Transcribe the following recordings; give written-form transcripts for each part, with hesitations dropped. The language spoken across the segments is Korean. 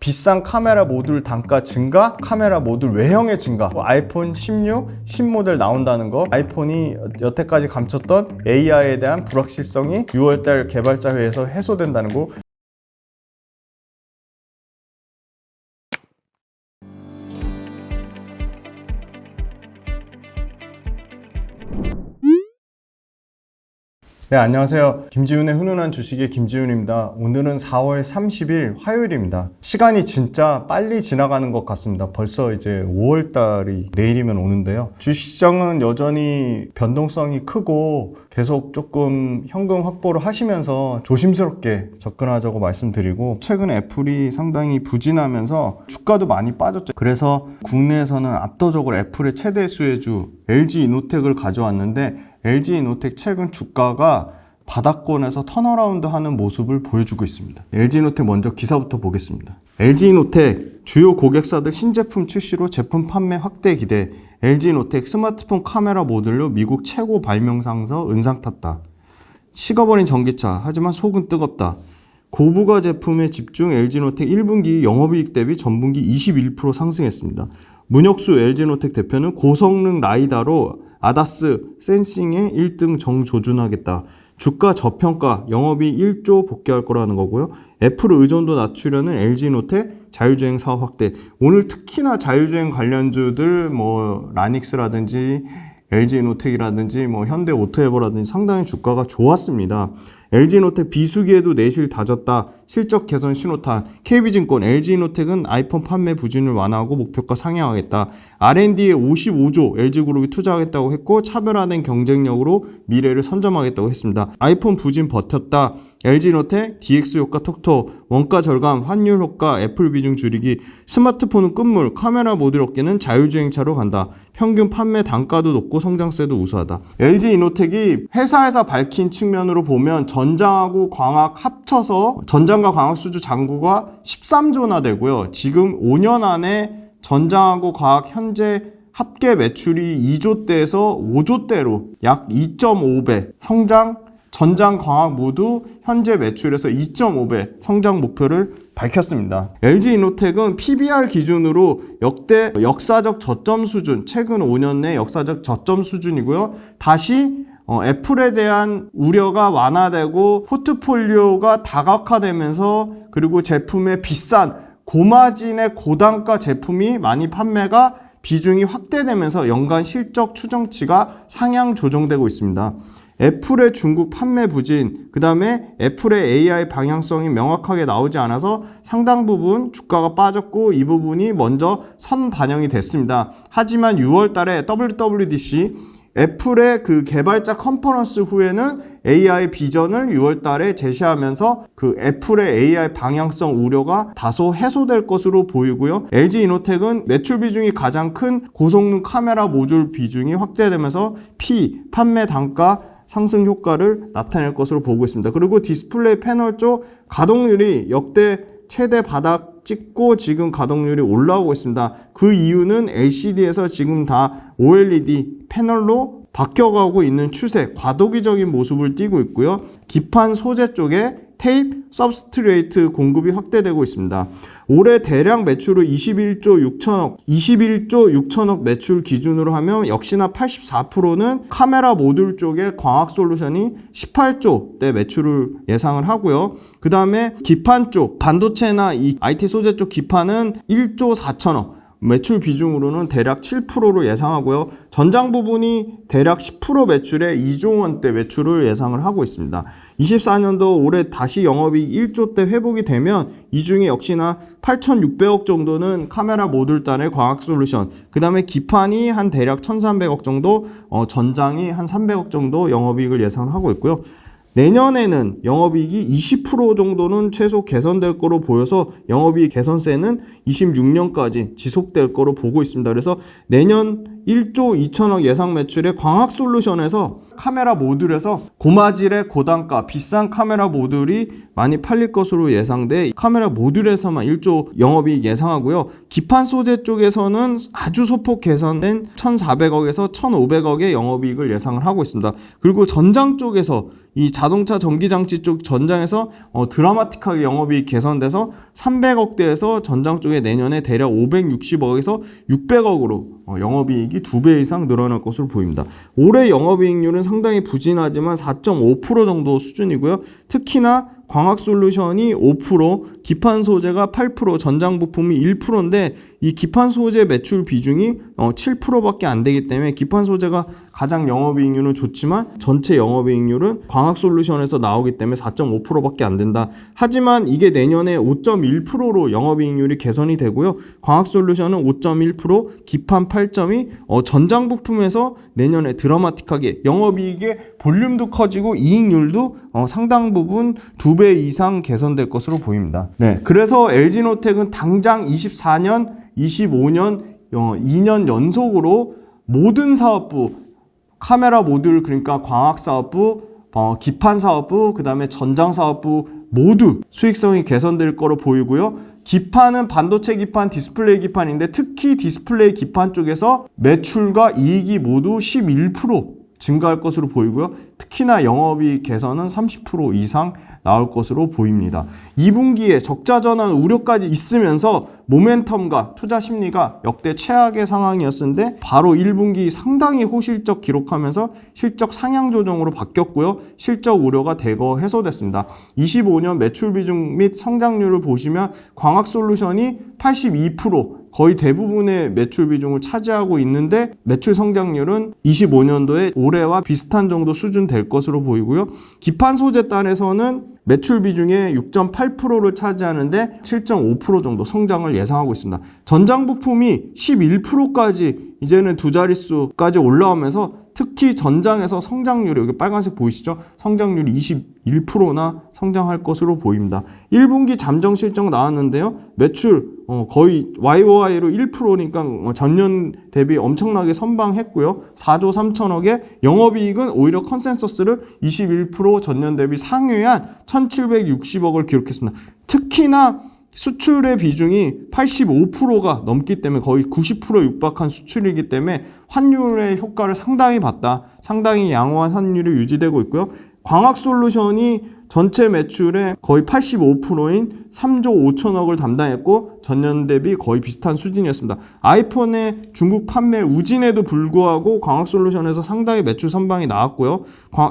비싼 카메라 모듈 단가 증가, 카메라 모듈 외형의 증가, 아이폰 16, 10모델 나온다는 거, 아이폰이 여태까지 감췄던 AI에 대한 불확실성이 6월달 개발자 회의에서 해소된다는 거. 네, 안녕하세요. 김지훈의 훈훈한 주식의 김지훈입니다. 오늘은 4월 30일 화요일입니다. 시간이 진짜 빨리 지나가는 것 같습니다. 벌써 이제 5월달이 내일이면 오는데요. 주식시장은 여전히 변동성이 크고 계속 조금 현금 확보를 하시면서 조심스럽게 접근하자고 말씀드리고, 최근 애플이 상당히 부진하면서 주가도 많이 빠졌죠. 그래서 국내에서는 압도적으로 애플의 최대 수혜주 LG이노텍을 가져왔는데, LG이노텍 최근 주가가 바닥권에서 턴어라운드 하는 모습을 보여주고 있습니다. LG이노텍 먼저 기사부터 보겠습니다. LG이노텍 주요 고객사들 신제품 출시로 제품 판매 확대 기대. LG이노텍 스마트폰 카메라 모듈로 미국 최고 발명상서 은상 탔다. 식어버린 전기차, 하지만 속은 뜨겁다. 고부가 제품에 집중. LG이노텍 1분기 영업이익 대비 전분기 21% 상승했습니다. 문혁수 LG이노텍 대표는 고성능 라이다로 아다스 센싱에 1등 정조준하겠다. 주가 저평가, 영업이익 1조 복귀할 거라는 거고요. 애플 의존도 낮추려는 LG이노텍 자율주행 사업 확대. 오늘 특히나 자율주행 관련주들 라닉스라든지 LG이노텍이라든지 현대오토에버라든지 상당히 주가가 좋았습니다. LG이노텍 비수기에도 내실 다졌다. 실적 개선 신호탄. KB증권 LG이노텍은 아이폰 판매 부진을 완화하고 목표가 상향하겠다. R&D에 55조 LG그룹이 투자하겠다고 했고, 차별화된 경쟁력으로 미래를 선점하겠다고 했습니다. 아이폰 부진 버텼다. LG이노텍 DX 효과 톡톡. 원가 절감, 환율 효과, 애플 비중 줄이기. 스마트폰은 끝물, 카메라 모듈 업계는 자율주행차로 간다. 평균 판매 단가도 높고 성장세도 우수하다. LG이노텍이 회사에서 밝힌 측면으로 보면 전장하고 광학 합쳐서 전장과 광학 수주 잔고가 13조나 되고요. 지금 5년 안에 전장하고 과학 현재 합계 매출이 2조대에서 5조대로 약 2.5배 성장, 전장 광학 모두 현재 매출에서 2.5배 성장 목표를 밝혔습니다. LG이노텍은 PBR 기준으로 역대 역사적 저점 수준, 최근 5년 내 역사적 저점 수준이고요. 다시 애플에 대한 우려가 완화되고 포트폴리오가 다각화되면서, 그리고 제품의 비싼 고마진의 고단가 제품이 많이 판매가 비중이 확대되면서 연간 실적 추정치가 상향 조정되고 있습니다. 애플의 중국 판매 부진, 그 다음에 애플의 AI 방향성이 명확하게 나오지 않아서 상당 부분 주가가 빠졌고, 이 부분이 먼저 선 반영이 됐습니다. 하지만 6월 달에 WWDC 애플의 그 개발자 컨퍼런스 후에는 AI 비전을 6월 달에 제시하면서 그 애플의 AI 방향성 우려가 다소 해소될 것으로 보이고요. LG이노텍은 매출 비중이 가장 큰 고성능 카메라 모듈 비중이 확대되면서 판매 단가 상승 효과를 나타낼 것으로 보고 있습니다. 그리고 디스플레이 패널 쪽 가동률이 역대 최대 바닥 찍고 지금 가동률이 올라오고 있습니다. 그 이유는 LCD에서 지금 다 OLED 패널로 바뀌어가고 있는 추세, 과도기적인 모습을 띄고 있고요. 기판 소재 쪽에 테이프, 서브스트레이트 공급이 확대되고 있습니다. 올해 대략 매출을 21조 6천억 매출 기준으로 하면 역시나 84%는 카메라 모듈 쪽에 광학 솔루션이 18조대 매출을 예상을 하고요. 그 다음에 기판 쪽, 반도체나 이 IT 소재 쪽 기판은 1조 4천억. 매출 비중으로는 대략 7%로 예상하고요. 전장 부분이 대략 10% 매출에 2조 원대 매출을 예상을 하고 있습니다. 24년도 올해 다시 영업이익 1조대 회복이 되면 이 중에 역시나 8,600억 정도는 카메라 모듈단의 광학 솔루션, 그 다음에 기판이 한 대략 1,300억 정도, 전장이 한 300억 정도 영업이익을 예상하고 있고요. 내년에는 영업이익이 20% 정도는 최소 개선될 거로 보여서 영업이익 개선세는 26년까지 지속될 거로 보고 있습니다. 그래서 내년 1조 2천억 예상 매출의 광학솔루션에서 카메라 모듈에서 고마질의 고단가 비싼 카메라 모듈이 많이 팔릴 것으로 예상돼 카메라 모듈에서만 1조 영업이익 예상하고요. 기판 소재 쪽에서는 아주 소폭 개선된 1,400억에서 1,500억의 영업이익을 예상을 하고 있습니다. 그리고 전장 쪽에서 이 자동차 전기장치 쪽 전장에서 드라마틱하게 영업이익 개선돼서 300억대에서 전장 쪽에 내년에 대략 560억에서 600억으로 영업이익이 2배 이상 늘어날 것으로 보입니다. 올해 영업이익률은 상당히 부진하지만 4.5% 정도 수준이고요. 특히나 광학솔루션이 5%, 기판 소재가 8%, 전장 부품이 1%인데 이 기판 소재 매출 비중이 7%밖에 안 되기 때문에 기판 소재가 가장 영업이익률은 좋지만 전체 영업이익률은 광학솔루션에서 나오기 때문에 4.5%밖에 안 된다. 하지만 이게 내년에 5.1%로 영업이익률이 개선이 되고요. 광학솔루션은 5.1%, 기판 8.2, 전장 부품에서 내년에 드라마틱하게 영업이익의 볼륨도 커지고 이익률도 상당 부분 2배 이상 개선될 것으로 보입니다. 네, 그래서 LG노텍은 당장 24년, 25년, 2년 연속으로 모든 사업부, 카메라 모듈 그러니까 광학사업부, 기판사업부, 그 다음에 전장사업부 모두 수익성이 개선될 거로 보이고요. 기판은 반도체 기판, 디스플레이 기판인데 특히 디스플레이 기판 쪽에서 매출과 이익이 모두 11% 증가할 것으로 보이고요. 특히나 영업이익 개선은 30% 이상 나올 것으로 보입니다. 2분기에 적자 전환 우려까지 있으면서 모멘텀과 투자 심리가 역대 최악의 상황이었는데 바로 1분기 상당히 호실적 기록하면서 실적 상향 조정으로 바뀌었고요. 실적 우려가 대거 해소됐습니다. 25년 매출 비중 및 성장률을 보시면 광학솔루션이 82% 거의 대부분의 매출 비중을 차지하고 있는데 매출 성장률은 25년도에 올해와 비슷한 정도 수준 될 것으로 보이고요. 기판 소재 단에서는 매출 비중의 6.8%를 차지하는데 7.5% 정도 성장을 예상하고 있습니다. 전장 부품이 11%까지 이제는 두 자릿수까지 올라오면서 특히 전장에서 성장률이 여기 빨간색 보이시죠? 성장률이 21%나 성장할 것으로 보입니다. 1분기 잠정 실적 나왔는데요. 매출 거의 YOY로 1%니까 전년 대비 엄청나게 선방했고요. 4조 3천억에 영업이익은 오히려 컨센서스를 21% 전년 대비 상회한 1,760억을 기록했습니다. 특히나 수출의 비중이 85%가 넘기 때문에 거의 90% 육박한 수출이기 때문에 환율의 효과를 상당히 봤다. 상당히 양호한 환율이 유지되고 있고요. 광학솔루션이 전체 매출의 거의 85%인 3조 5천억을 담당했고 전년 대비 거의 비슷한 수준이었습니다. 아이폰의 중국 판매 우진에도 불구하고 광학솔루션에서 상당히 매출 선방이 나왔고요.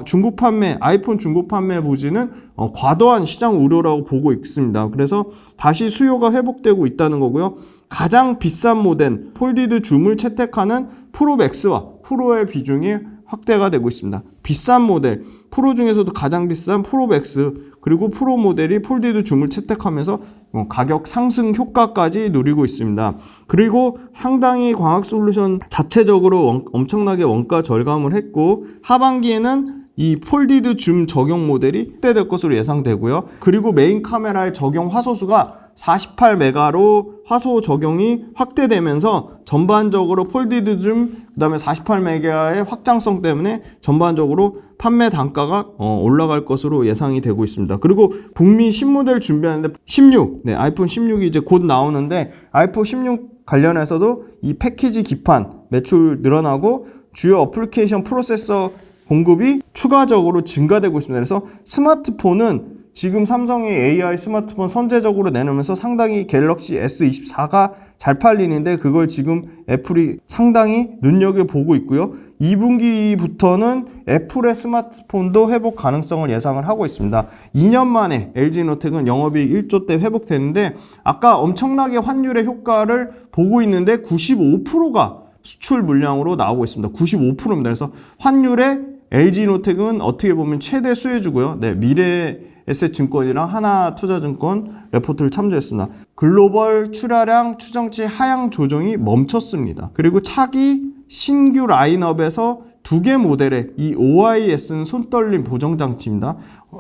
중국 판매, 아이폰 중국 판매 부진은 과도한 시장 우려라고 보고 있습니다. 그래서 다시 수요가 회복되고 있다는 거고요. 가장 비싼 모델 폴디드 줌을 채택하는 프로맥스와 프로의 비중이 확대가 되고 있습니다. 비싼 모델, 프로 중에서도 가장 비싼 프로맥스 그리고 프로 모델이 폴디드 줌을 채택하면서 가격 상승 효과까지 누리고 있습니다. 그리고 상당히 광학솔루션 자체적으로 엄청나게 원가 절감을 했고 하반기에는 이 폴디드 줌 적용 모델이 확대될 것으로 예상되고요. 그리고 메인 카메라의 적용 화소수가 48메가로 화소 적용이 확대되면서 전반적으로 폴디드 줌 그다음에 48메가의 확장성 때문에 전반적으로 판매 단가가 올라갈 것으로 예상이 되고 있습니다. 그리고 북미 신모델 준비하는데 16, 아이폰 16이 이제 곧 나오는데 아이폰 16 관련해서도 이 패키지 기판 매출 늘어나고 주요 어플리케이션 프로세서 공급이 추가적으로 증가되고 있습니다. 그래서 스마트폰은 지금 삼성이 AI 스마트폰 선제적으로 내놓으면서 상당히 갤럭시 S24가 잘 팔리는데 그걸 지금 애플이 상당히 눈여겨보고 있고요. 2분기부터는 애플의 스마트폰도 회복 가능성을 예상을 하고 있습니다. 2년 만에 LG노텍은 영업이익 1조대 회복되는데 아까 엄청나게 환율의 효과를 보고 있는데 95%가 수출 물량으로 나오고 있습니다. 95%입니다. 그래서 환율에 LG노텍은 어떻게 보면 최대 수혜주고요. 미래에셋증권이랑 하나투자증권 레포트를 참조했습니다. 글로벌 출하량 추정치 하향 조정이 멈췄습니다. 그리고 차기 신규 라인업에서 두 개 모델의 이 OIS는 손떨림 보정 장치입니다.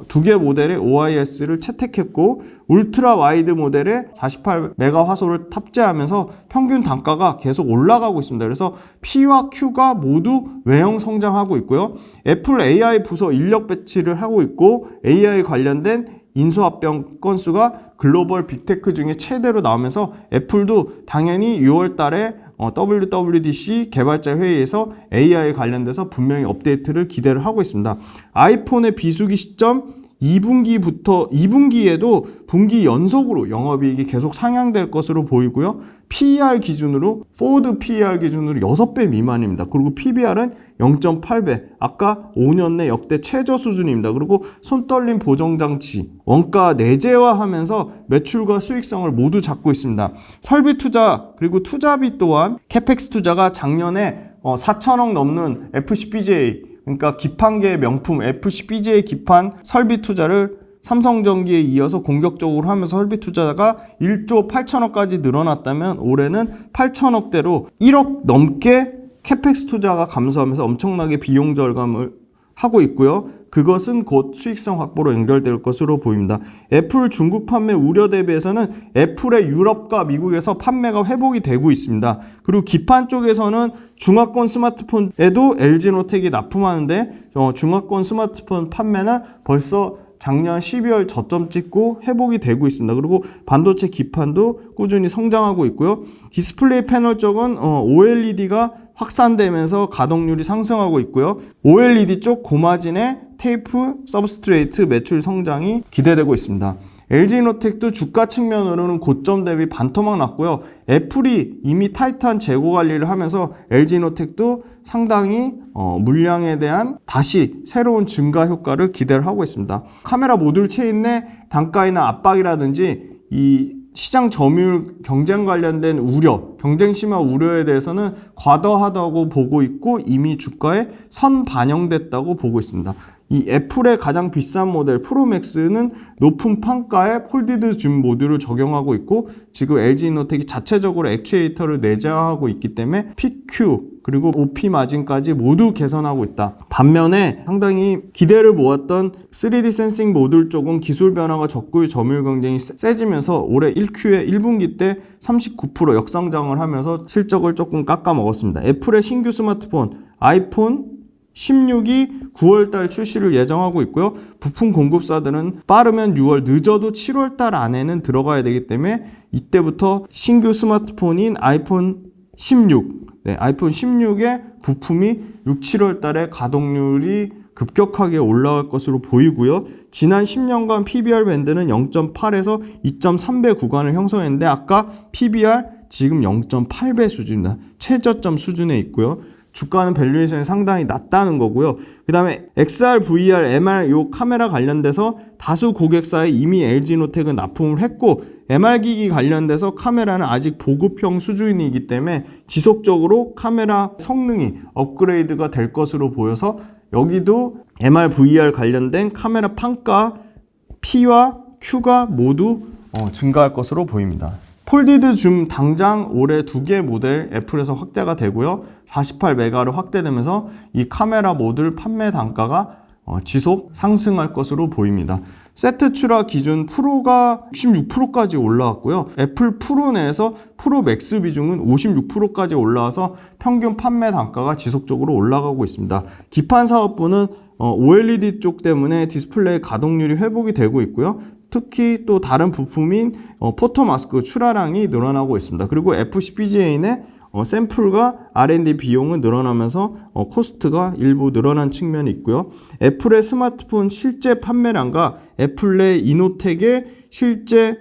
두 개 모델의 OIS를 채택했고 울트라 와이드 모델에 48메가 화소를 탑재하면서 평균 단가가 계속 올라가고 있습니다. 그래서 P와 Q가 모두 외형 성장하고 있고요. 애플 AI 부서 인력 배치를 하고 있고 AI 관련된 인수합병 건수가 글로벌 빅테크 중에 최대로 나오면서 애플도 당연히 6월 달에 WWDC 개발자 회의에서 AI 관련돼서 분명히 업데이트를 기대를 하고 있습니다. 아이폰의 비수기 시점 2분기에도 분기 연속으로 영업이익이 계속 상향될 것으로 보이고요. PER 기준으로, 포워드 PER 기준으로 6배 미만입니다. 그리고 PBR은 0.8배, 아까 5년 내 역대 최저 수준입니다. 그리고 손떨림 보정장치, 원가 내재화하면서 매출과 수익성을 모두 잡고 있습니다. 설비 투자, 그리고 투자비 또한 캐펙스 투자가 작년에 4천억 넘는 FCPGA, 그러니까 기판계의 명품 FCPGA 기판 설비 투자를 삼성전기에 이어서 공격적으로 하면서 설비 투자가 1조 8천억까지 늘어났다면 올해는 8천억대로 1억 넘게 캐펙스 투자가 감소하면서 엄청나게 비용 절감을 하고 있고요. 그것은 곧 수익성 확보로 연결될 것으로 보입니다. 애플 중국 판매 우려 대비해서는 애플의 유럽과 미국에서 판매가 회복이 되고 있습니다. 그리고 기판 쪽에서는 중화권 스마트폰에도 LG노텍이 납품하는데 중화권 스마트폰 판매는 벌써 작년 12월 저점 찍고 회복이 되고 있습니다. 그리고 반도체 기판도 꾸준히 성장하고 있고요. 디스플레이 패널 쪽은 OLED가 확산되면서 가동률이 상승하고 있고요. OLED 쪽 고마진의 테이프 서브스트레이트 매출 성장이 기대되고 있습니다. LG노텍도 주가 측면으로는 고점 대비 반토막 났고요. 애플이 이미 타이트한 재고 관리를 하면서 LG노텍도 상당히 물량에 대한 다시 새로운 증가 효과를 기대를 하고 있습니다. 카메라 모듈 체인 내 단가이나 압박이라든지 이 시장 점유율 경쟁 관련된 우려, 경쟁 심화 우려에 대해서는 과도하다고 보고 있고 이미 주가에 선 반영됐다고 보고 있습니다. 이 애플의 가장 비싼 모델 프로맥스는 높은 판가의 폴디드 줌 모듈을 적용하고 있고 지금 LG노텍이 자체적으로 액추에이터를 내재화하고 있기 때문에 PQ 그리고 OP 마진까지 모두 개선하고 있다. 반면에 상당히 기대를 모았던 3D 센싱 모듈 쪽은 기술 변화가 적고 점유율 경쟁이 세지면서 올해 1Q에 1분기 때 39% 역성장을 하면서 실적을 조금 깎아먹었습니다. 애플의 신규 스마트폰 아이폰 16이 9월달 출시를 예정하고 있고요. 부품 공급사들은 빠르면 6월, 늦어도 7월달 안에는 들어가야 되기 때문에 이때부터 신규 스마트폰인 아이폰 16, 아이폰 16의 부품이 6, 7월달에 가동률이 급격하게 올라갈 것으로 보이고요. 지난 10년간 PBR 밴드는 0.8에서 2.3배 구간을 형성했는데 아까 PBR 지금 0.8배 수준입니다. 최저점 수준에 있고요. 주가는 밸류에이션이 상당히 낮다는 거고요. 그 다음에 XR, VR, MR 요 카메라 관련돼서 다수 고객사에 이미 LG노텍은 납품을 했고 MR기기 관련돼서 카메라는 아직 보급형 수준이기 때문에 지속적으로 카메라 성능이 업그레이드가 될 것으로 보여서 여기도 MR, VR 관련된 카메라 판가 P와 Q가 모두 증가할 것으로 보입니다. 폴디드 줌 당장 올해 2개 모델 애플에서 확대가 되고요. 48메가로 확대되면서 이 카메라 모듈 판매 단가가 지속 상승할 것으로 보입니다. 세트 출하 기준 프로가 66%까지 올라왔고요. 애플 프로 내에서 프로 맥스 비중은 56%까지 올라와서 평균 판매 단가가 지속적으로 올라가고 있습니다. 기판 사업부는 OLED 쪽 때문에 디스플레이 가동률이 회복이 되고 있고요. 특히 또 다른 부품인 포토마스크 출하량이 늘어나고 있습니다. 그리고 FCPGA 내 샘플과 R&D 비용은 늘어나면서 코스트가 일부 늘어난 측면이 있고요. 애플의 스마트폰 실제 판매량과 애플 내 이노텍의 실제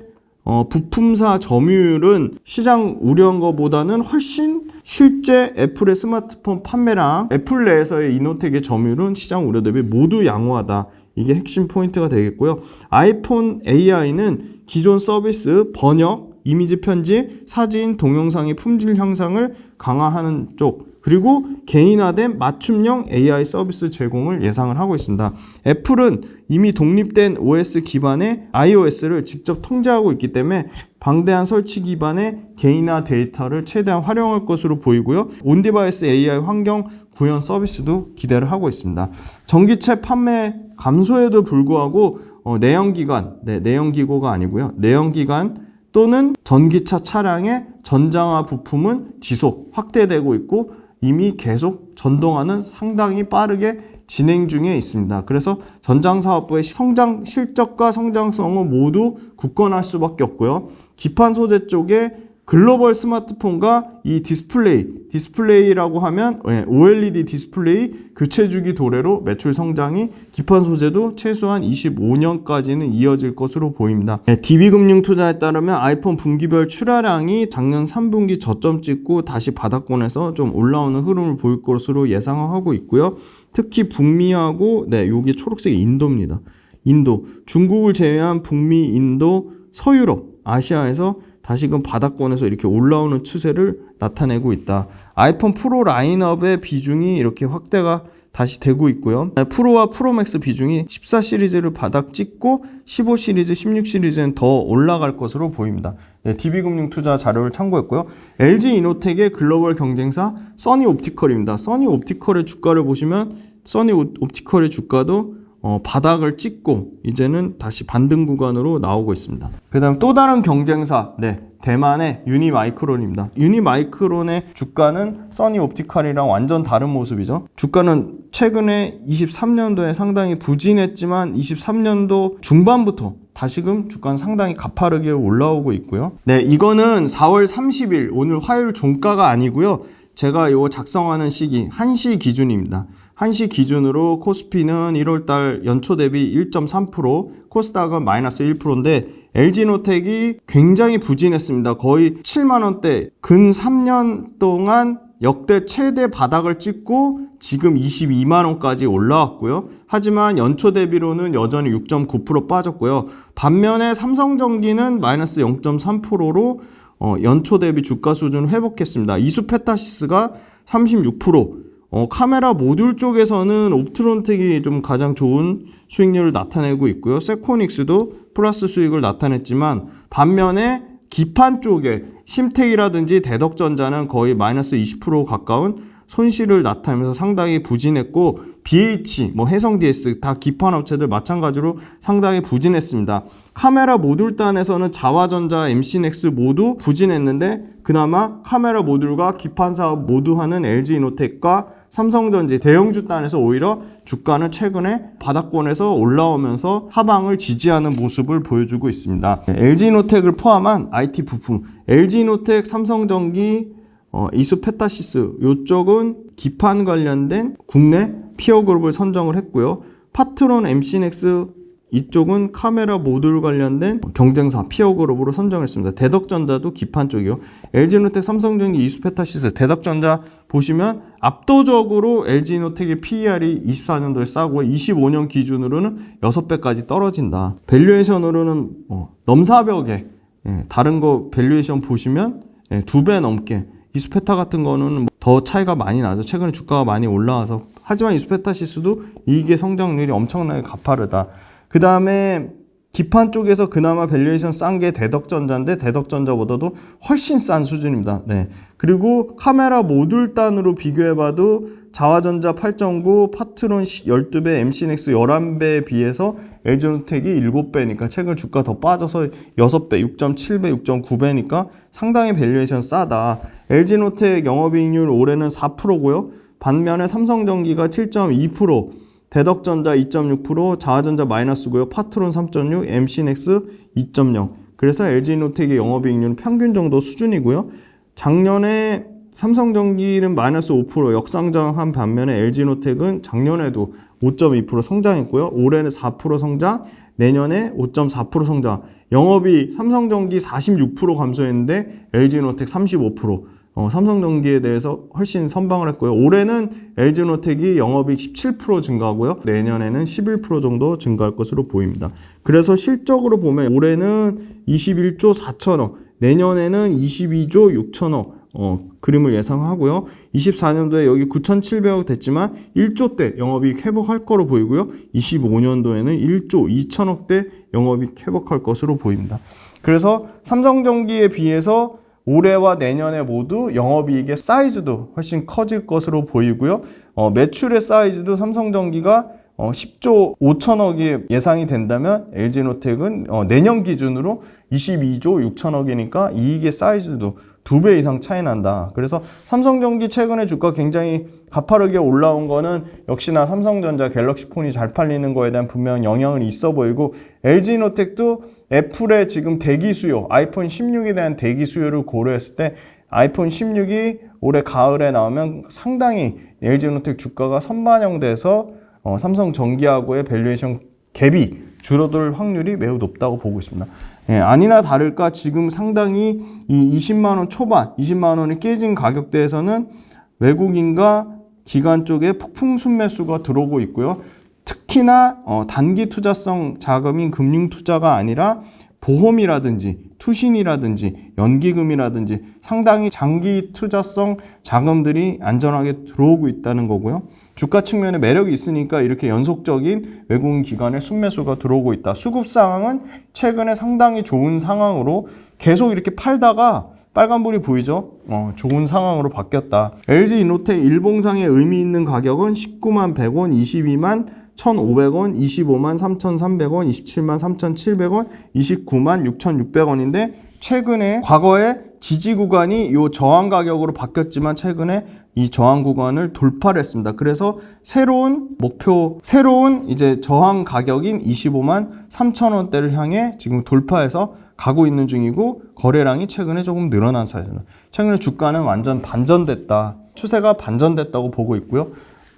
부품사 점유율은 시장 우려한 것보다는 훨씬 실제 애플의 스마트폰 판매량, 애플 내에서의 이노텍의 점유율은 시장 우려 대비 모두 양호하다. 이게 핵심 포인트가 되겠고요. 아이폰 AI는 기존 서비스, 번역, 이미지 편집, 사진, 동영상의 품질 향상을 강화하는 쪽, 그리고 개인화된 맞춤형 AI 서비스 제공을 예상을 하고 있습니다. 애플은 이미 독립된 OS 기반의 iOS를 직접 통제하고 있기 때문에 방대한 설치 기반의 개인화 데이터를 최대한 활용할 것으로 보이고요. 온디바이스 AI 환경 구현 서비스도 기대를 하고 있습니다. 전기차 판매 감소에도 불구하고 내연기고가 아니고요. 내연기관 또는 전기차 차량의 전장화 부품은 지속 확대되고 있고 이미 계속 전동화는 상당히 빠르게 진행 중에 있습니다. 그래서 전장사업부의 성장 실적과 성장성은 모두 굳건할 수밖에 없고요. 기판 소재 쪽에 글로벌 스마트폰과 이 디스플레이라고 하면 OLED 디스플레이 교체 주기 도래로 매출 성장이 기판 소재도 최소한 25년까지는 이어질 것으로 보입니다. DB금융 투자에 따르면 아이폰 분기별 출하량이 작년 3분기 저점 찍고 다시 바닥권에서 좀 올라오는 흐름을 보일 것으로 예상하고 있고요. 특히 북미하고 여기 초록색이 인도입니다. 인도, 중국을 제외한 북미, 인도, 서유럽, 아시아에서 다시금 바닥권에서 이렇게 올라오는 추세를 나타내고 있다. 아이폰 프로 라인업의 비중이 이렇게 확대가 다시 되고 있고요. 프로와 프로맥스 비중이 14 시리즈를 바닥 찍고 15 시리즈, 16 시리즈는 더 올라갈 것으로 보입니다. DB금융 투자 자료를 참고했고요. LG 이노텍의 글로벌 경쟁사 써니옵티컬입니다. 써니옵티컬의 주가를 보시면 써니옵티컬의 주가도 바닥을 찍고 이제는 다시 반등 구간으로 나오고 있습니다. 그 다음 또 다른 경쟁사 대만의 유니마이크론입니다. 유니마이크론의 주가는 써니옵티컬이랑 완전 다른 모습이죠. 주가는 최근에 23년도에 상당히 부진했지만 23년도 중반부터 다시금 주가는 상당히 가파르게 올라오고 있고요. 이거는 4월 30일 오늘 화요일 종가가 아니고요. 제가 이거 작성하는 시기 1시 기준입니다. 1시 기준으로 코스피는 1월달 연초 대비 1.3%, 코스닥은 마이너스 1%인데 LG노텍이 굉장히 부진했습니다. 거의 7만원대 근 3년 동안 역대 최대 바닥을 찍고 지금 22만원까지 올라왔고요. 하지만 연초 대비로는 여전히 6.9% 빠졌고요. 반면에 삼성전기는 마이너스 0.3%로 연초 대비 주가 수준을 회복했습니다. 이수페타시스가 36%, 카메라 모듈 쪽에서는 옵트론텍이 좀 가장 좋은 수익률을 나타내고 있고요. 세코닉스도 플러스 수익을 나타냈지만 반면에 기판 쪽에 심텍이라든지 대덕전자는 거의 마이너스 20% 가까운 손실을 나타내면서 상당히 부진했고 BH, 해성DS 다 기판 업체들 마찬가지로 상당히 부진했습니다. 카메라 모듈단에서는 자화전자, MC넥스 모두 부진했는데 그나마 카메라 모듈과 기판 사업 모두 하는 LG이노텍과 삼성전지 대형주 단에서 오히려 주가는 최근에 바닥권에서 올라오면서 하방을 지지하는 모습을 보여주고 있습니다. LG이노텍을 포함한 IT 부품, LG이노텍, 삼성전기, 이수페타시스 이쪽은 기판 관련된 국내 피어그룹을 선정을 했고요. 파트론, MC넥스 이쪽은 카메라 모듈 관련된 경쟁사 피어그룹으로 선정했습니다. 대덕전자도 기판 쪽이요. LG이노텍, 삼성전기, 이수페타시스, 대덕전자 보시면 압도적으로 LG이노텍의 PER이 24년도에 싸고 25년 기준으로는 6배까지 떨어진다. 밸류에이션으로는 넘사벽에 다른 거 밸류에이션 보시면 2배 넘게, 이수페타 같은 거는 더 차이가 많이 나죠. 최근에 주가가 많이 올라와서. 하지만 이수페타시스도 이익의 성장률이 엄청나게 가파르다. 그 다음에 기판 쪽에서 그나마 밸류에이션 싼 게 대덕전자인데 대덕전자보다도 훨씬 싼 수준입니다. 그리고 카메라 모듈 단으로 비교해봐도 자화전자 8.9, 파트론 12배, MC넥스 11배에 비해서 LG이노텍이 7배니까 최근 주가 더 빠져서 6배, 6.7배, 6.9배니까 상당히 밸류에이션 싸다. LG이노텍 영업이익률 올해는 4%고요. 반면에 삼성전기가 7.2%, 대덕전자 2.6%, 자화전자 마이너스고요. 파트론 3.6, MC넥스 2.0. 그래서 LG이노텍의 영업이익률은 평균 정도 수준이고요. 작년에 삼성전기는 마이너스 5% 역상장한 반면에 LG이노텍은 작년에도 5.2% 성장했고요. 올해는 4% 성장, 내년에 5.4% 성장. 영업이 삼성전기 46% 감소했는데 LG이노텍 35%. 삼성전기에 대해서 훨씬 선방을 했고요. 올해는 LG이노텍이 영업이익 17% 증가하고요. 내년에는 11% 정도 증가할 것으로 보입니다. 그래서 실적으로 보면 올해는 21조 4천억, 내년에는 22조 6천억 그림을 예상하고요. 24년도에 여기 9,700억 됐지만 1조대 영업이익 회복할 거로 보이고요. 25년도에는 1조 2천억대 영업이익 회복할 것으로 보입니다. 그래서 삼성전기에 비해서 올해와 내년에 모두 영업이익의 사이즈도 훨씬 커질 것으로 보이고요. 매출의 사이즈도 삼성전기가 10조 5천억이 예상이 된다면 LG노텍은 내년 기준으로 22조 6천억이니까 이익의 사이즈도 2배 이상 차이 난다. 그래서 삼성전기 최근에 주가 굉장히 가파르게 올라온 거는 역시나 삼성전자 갤럭시폰이 잘 팔리는 거에 대한 분명 영향은 있어 보이고, LG노텍도 애플의 지금 대기 수요, 아이폰 16에 대한 대기 수요를 고려했을 때 아이폰 16이 올해 가을에 나오면 상당히 LG노텍 주가가 선반영돼서 삼성전기하고의 밸류에이션 갭이 줄어들 확률이 매우 높다고 보고 있습니다. 아니나 다를까 지금 상당히 이 20만원 초반, 20만원이 깨진 가격대에서는 외국인과 기관 쪽에 폭풍 순매수가 들어오고 있고요. 특히나 단기 투자성 자금인 금융투자가 아니라 보험이라든지 투신이라든지 연기금이라든지 상당히 장기 투자성 자금들이 안전하게 들어오고 있다는 거고요. 주가 측면에 매력이 있으니까 이렇게 연속적인 외국인 기관의 순매수가 들어오고 있다. 수급 상황은 최근에 상당히 좋은 상황으로 계속 이렇게 팔다가 빨간불이 보이죠? 좋은 상황으로 바뀌었다. LG이노텍 일봉상의 의미 있는 가격은 19만 100원, 22만 1,500원, 25만 3,300원, 27만 3,700원, 29만 6,600원인데 최근에 과거에 지지 구간이 이 저항 가격으로 바뀌었지만 최근에 이 저항 구간을 돌파를 했습니다. 그래서 새로운 목표, 새로운 이제 저항 가격인 25만 3,000원대를 향해 지금 돌파해서 가고 있는 중이고, 거래량이 최근에 조금 늘어난 사이즈입니다. 최근에 주가는 완전 반전됐다. 추세가 반전됐다고 보고 있고요.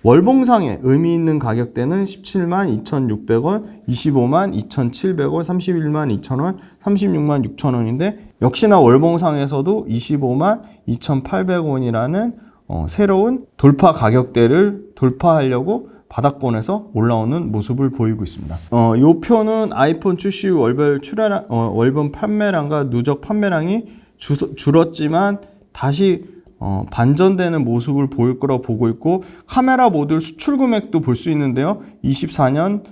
월봉상의 의미 있는 가격대는 17만 2,600원, 25만 2,700원, 31만 2,000원, 36만 6,000원인데 역시나 월봉상에서도 25만 2,800원이라는 새로운 돌파 가격대를 돌파하려고 바닥권에서 올라오는 모습을 보이고 있습니다. 이 표는 아이폰 출시 후 월별 판매량과 누적 판매량이 줄었지만 다시 반전되는 모습을 보일 거라고 보고 있고, 카메라 모듈 수출 금액도 볼 수 있는데요. 24년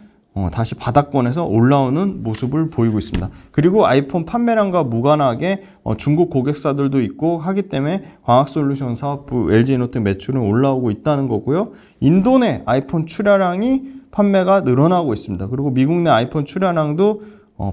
다시 바닥권에서 올라오는 모습을 보이고 있습니다. 그리고 아이폰 판매량과 무관하게 중국 고객사들도 있고 하기 때문에 광학솔루션 사업부 LG이노텍 매출은 올라오고 있다는 거고요. 인도 내 아이폰 출하량이 판매가 늘어나고 있습니다. 그리고 미국 내 아이폰 출하량도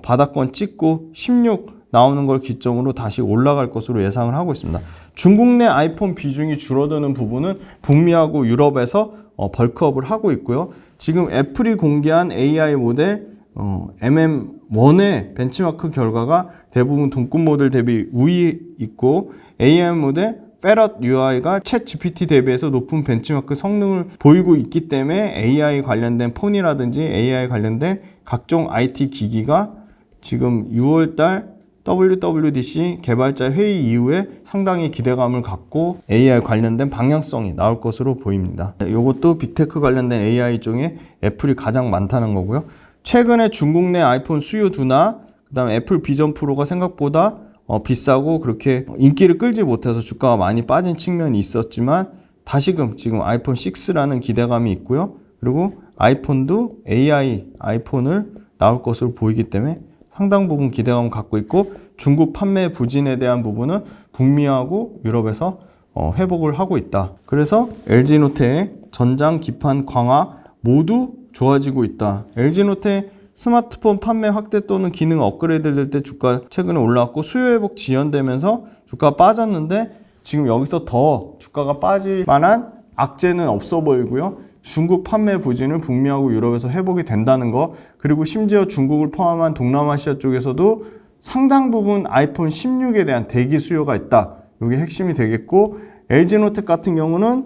바닥권 찍고 16 나오는 걸 기점으로 다시 올라갈 것으로 예상을 하고 있습니다. 중국 내 아이폰 비중이 줄어드는 부분은 북미하고 유럽에서 벌크업을 하고 있고요. 지금 애플이 공개한 AI 모델 MM1의 벤치마크 결과가 대부분 동급 모델 대비 우위 있고, AI 모델 Parrot UI가 챗 GPT 대비해서 높은 벤치마크 성능을 보이고 있기 때문에 AI 관련된 폰이라든지 AI 관련된 각종 IT 기기가 지금 6월달 WWDC 개발자 회의 이후에 상당히 기대감을 갖고 AI 관련된 방향성이 나올 것으로 보입니다. 이것도 빅테크 관련된 AI 중에 애플이 가장 많다는 거고요. 최근에 중국 내 아이폰 수요 둔화, 그 다음에 애플 비전 프로가 생각보다 비싸고 그렇게 인기를 끌지 못해서 주가가 많이 빠진 측면이 있었지만 다시금 지금 아이폰 6라는 기대감이 있고요. 그리고 아이폰도 AI 아이폰을 나올 것으로 보이기 때문에 상당 부분 기대감을 갖고 있고, 중국 판매 부진에 대한 부분은 북미하고 유럽에서 회복을 하고 있다. 그래서 LG노텍의 전장, 기판, 광화 모두 좋아지고 있다. LG노텍 스마트폰 판매 확대 또는 기능 업그레이드 될 때 주가 최근에 올라왔고, 수요 회복 지연되면서 주가가 빠졌는데 지금 여기서 더 주가가 빠질 만한 악재는 없어 보이고요. 중국 판매 부진은 북미하고 유럽에서 회복이 된다는 거, 그리고 심지어 중국을 포함한 동남아시아 쪽에서도 상당 부분 아이폰 16에 대한 대기 수요가 있다. 이게 핵심이 되겠고, LG노텍 같은 경우는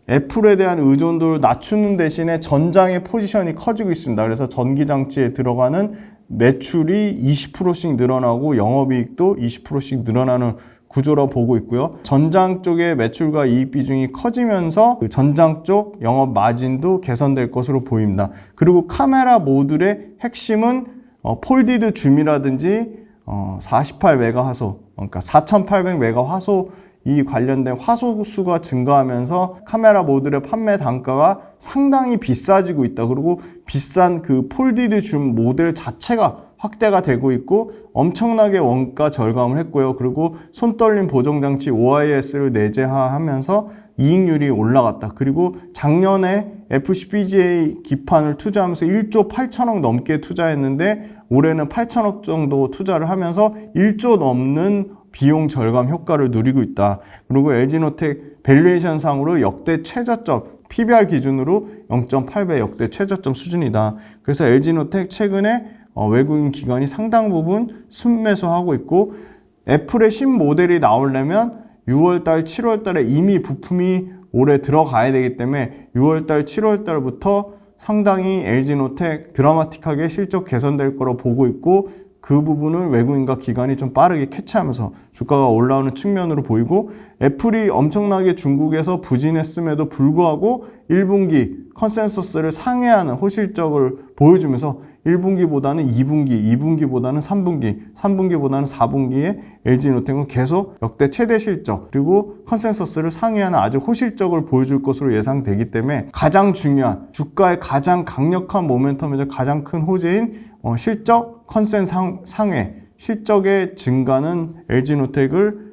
애플에 대한 의존도를 낮추는 대신에 전장의 포지션이 커지고 있습니다. 그래서 전기장치에 들어가는 매출이 20%씩 늘어나고 영업이익도 20%씩 늘어나는 구조로 보고 있고요. 전장 쪽의 매출과 이익 비중이 커지면서 그 전장 쪽 영업 마진도 개선될 것으로 보입니다. 그리고 카메라 모듈의 핵심은 폴디드 줌이라든지 48메가 화소 그러니까 4800메가 화소 이 관련된 화소 수가 증가하면서 카메라 모듈의 판매 단가가 상당히 비싸지고 있다. 그리고 비싼 그 폴디드 줌 모델 자체가 확대가 되고 있고 엄청나게 원가 절감을 했고요. 그리고 손떨림 보정장치 OIS를 내재하면서 이익률이 올라갔다. 그리고 작년에 FPGA 기판을 투자하면서 1조 8천억 넘게 투자했는데 올해는 8천억 정도 투자를 하면서 1조 넘는 비용 절감 효과를 누리고 있다. 그리고 LG노텍 밸류에이션 상으로 역대 최저점, PBR 기준으로 0.8배 역대 최저점 수준이다. 그래서 LG노텍 최근에 외국인 기관이 상당 부분 순매수하고 있고 애플의 신모델이 나오려면 6월달, 7월달에 이미 부품이 올해 들어가야 되기 때문에 6월달, 7월달부터 상당히 LG노텍 드라마틱하게 실적 개선될 거로 보고 있고 그 부분을 외국인과 기관이 좀 빠르게 캐치하면서 주가가 올라오는 측면으로 보이고 애플이 엄청나게 중국에서 부진했음에도 불구하고 1분기 컨센서스를 상회하는 호실적을 보여주면서 1분기보다는 2분기, 2분기보다는 3분기, 3분기보다는 4분기에 LG노텍은 계속 역대 최대 실적 그리고 컨센서스를 상회하는 아주 호실적을 보여줄 것으로 예상되기 때문에 가장 중요한 주가의 가장 강력한 모멘텀에서 가장 큰 호재인 실적 컨센 상회, 실적의 증가는 LG노텍을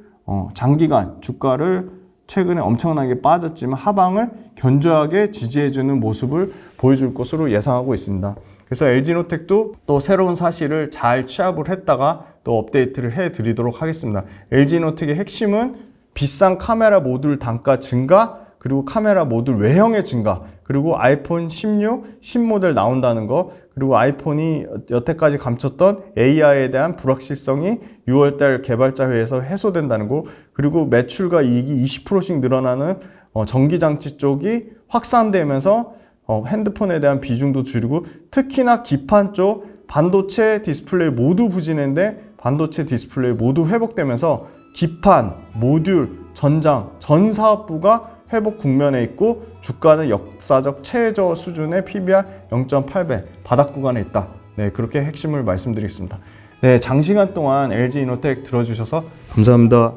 장기간 주가를 최근에 엄청나게 빠졌지만 하방을 견조하게 지지해주는 모습을 보여줄 것으로 예상하고 있습니다. 그래서 LG노텍도 또 새로운 사실을 잘 취합을 했다가 또 업데이트를 해드리도록 하겠습니다. LG노텍의 핵심은 비싼 카메라 모듈 단가 증가, 그리고 카메라 모듈 외형의 증가, 그리고 아이폰 16 신모델 나온다는 거, 그리고 아이폰이 여태까지 감췄던 AI에 대한 불확실성이 6월달 개발자 회의에서 해소된다는 거, 그리고 매출과 이익이 20%씩 늘어나는 전기장치 쪽이 확산되면서 핸드폰에 대한 비중도 줄이고 특히나 기판 쪽 반도체 디스플레이 모두 부진했는데 반도체 디스플레이 모두 회복되면서 기판, 모듈, 전장, 전 사업부가 회복 국면에 있고 주가는 역사적 최저 수준의 PBR 0.8배 바닥 구간에 있다. 네, 그렇게 핵심을 말씀드리겠습니다. 네, 장시간 동안 LG이노텍 들어주셔서 감사합니다.